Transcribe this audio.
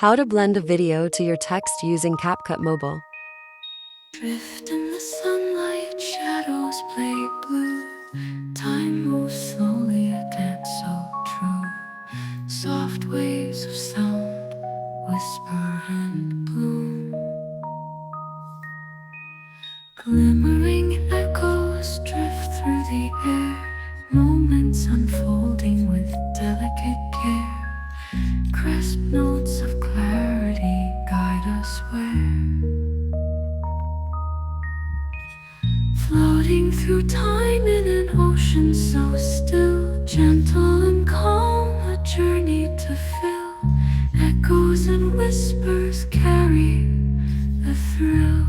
How to blend a video to your text using Capcut Mobile. Drift in the sunlight, shadows play blue. Time moves slowly again, so true. Soft waves of sound, whisper and bloom. Glimmering echoes drift through the air. Moments unfolding with delicate care. Crisp notes of clarity guide us where. Floating through time in an ocean so still, gentle and calm, a journey to fill. Echoes and whispers carry the thrill.